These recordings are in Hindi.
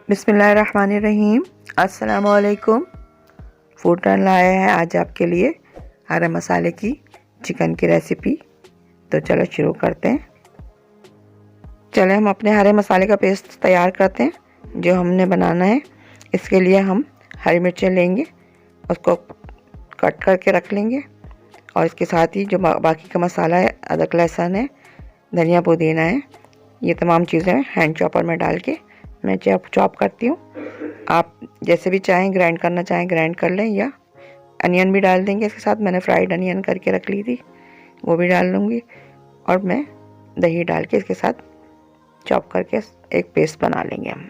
बिस्मिल्लाहिर्रहमानिर्रहीम। अस्सलामुअलैकुम। फूड टर्न लाया है आज आपके लिए हरे मसाले की चिकन की रेसिपी। तो चलो शुरू करते हैं। चले हम अपने हरे मसाले का पेस्ट तैयार करते हैं जो हमने बनाना है। इसके लिए हम हरी मिर्चें लेंगे, उसको कट करके रख लेंगे और इसके साथ ही जो बाकी का मसाला है, अदरक लहसुन है, धनिया पुदीना है, ये तमाम चीज़ें हैंड चॉपर में डाल के मैं चॉप करती हूँ। आप जैसे भी चाहें, ग्राइंड करना चाहें ग्राइंड कर लें, या अनियन भी डाल देंगे इसके साथ। मैंने फ्राइड अनियन करके रख ली थी, वो भी डाल लूँगी। और मैं दही डाल के इसके साथ चॉप करके एक पेस्ट बना लेंगे हम।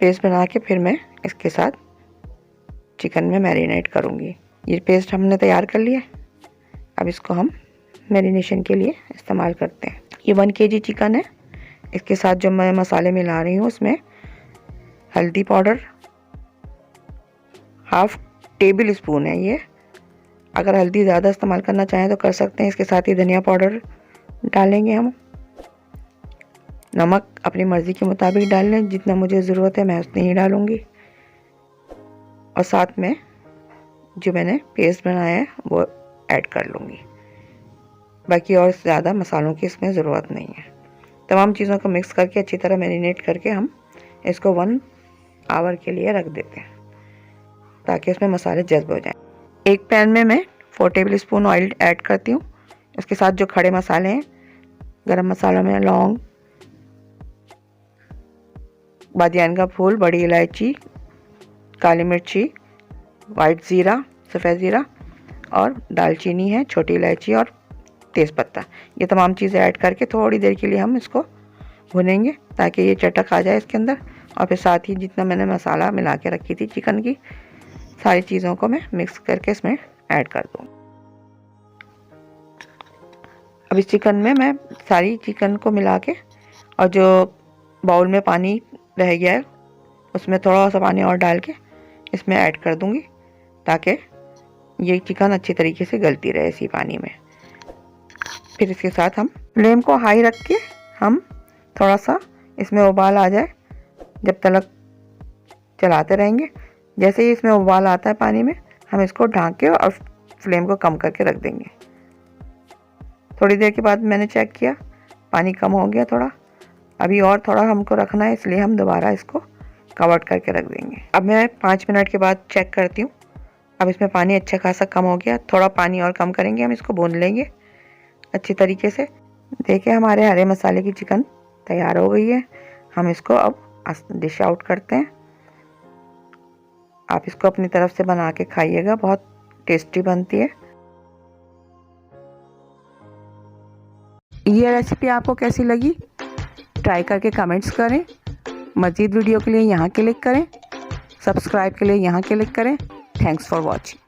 पेस्ट बना के फिर मैं इसके साथ चिकन में मैरिनेट करूँगी। ये पेस्ट हमने तैयार कर लिया। अब इसको हम मैरिनेशन के लिए इस्तेमाल करते हैं। ये 1 kg चिकन है। इसके साथ जो मैं मसाले मिला रही हूँ उसमें हल्दी पाउडर 1/2 टेबल स्पून है ये। अगर हल्दी ज़्यादा इस्तेमाल करना चाहें तो कर सकते हैं। इसके साथ ही धनिया पाउडर डालेंगे हम। नमक अपनी मर्ज़ी के मुताबिक डाल लें, जितना मुझे ज़रूरत है मैं उतनी ही डालूँगी। और साथ में जो मैंने पेस्ट बनाया है वो ऐड कर लूँगी। बाकी और ज़्यादा मसालों की इसमें ज़रूरत नहीं है। तमाम चीज़ों को मिक्स करके अच्छी तरह मैरिनेट करके हम इसको 1 आवर के लिए रख देते हैं ताकि उसमें मसाले जज्ब हो जाएं। एक पैन में मैं 4 टेबल स्पून ऑयल ऐड करती हूँ। इसके साथ जो खड़े मसाले हैं, गरम मसाला में लौंग, बादियान का फूल, बड़ी इलायची, काली मिर्ची, वाइट ज़ीरा, सफ़ेद ज़ीरा और दालचीनी है, छोटी इलायची और तेज़पत्ता, ये तमाम चीज़ें ऐड करके थोड़ी देर के लिए हम इसको भुनेंगे ताकि ये चटक आ जाए इसके अंदर। और फिर साथ ही जितना मैंने मसाला मिला के रखी थी चिकन की, सारी चीज़ों को मैं मिक्स करके इसमें ऐड कर दूँ। अब इस चिकन में मैं सारी चिकन को मिला के, और जो बाउल में पानी रह गया है उसमें थोड़ा सा पानी और डाल के इसमें ऐड कर दूँगी ताकि ये चिकन अच्छी तरीके से गलती रहे इसी पानी में। फिर इसके साथ हम फ्लेम को हाई रख के हम थोड़ा सा इसमें उबाल आ जाए जब तक चलाते रहेंगे। जैसे ही इसमें उबाल आता है पानी में, हम इसको ढक के और फ्लेम को कम करके रख देंगे। थोड़ी देर के बाद मैंने चेक किया, पानी कम हो गया थोड़ा। अभी और थोड़ा हमको रखना है, इसलिए हम दोबारा इसको कवर करके रख देंगे। अब मैं 5 मिनट के बाद चेक करती हूँ। अब इसमें पानी अच्छा खासा कम हो गया। थोड़ा पानी और कम करेंगे, हम इसको भून लेंगे अच्छी तरीके से। देखिए हमारे हरे मसाले की चिकन तैयार हो गई है। हम इसको अब डिश आउट करते हैं। आप इसको अपनी तरफ से बना के खाइएगा, बहुत टेस्टी बनती है। ये रेसिपी आपको कैसी लगी ट्राई करके कमेंट्स करें। मज़ीद वीडियो के लिए यहाँ क्लिक करें, सब्सक्राइब के लिए यहाँ क्लिक करें। Thanks for watching.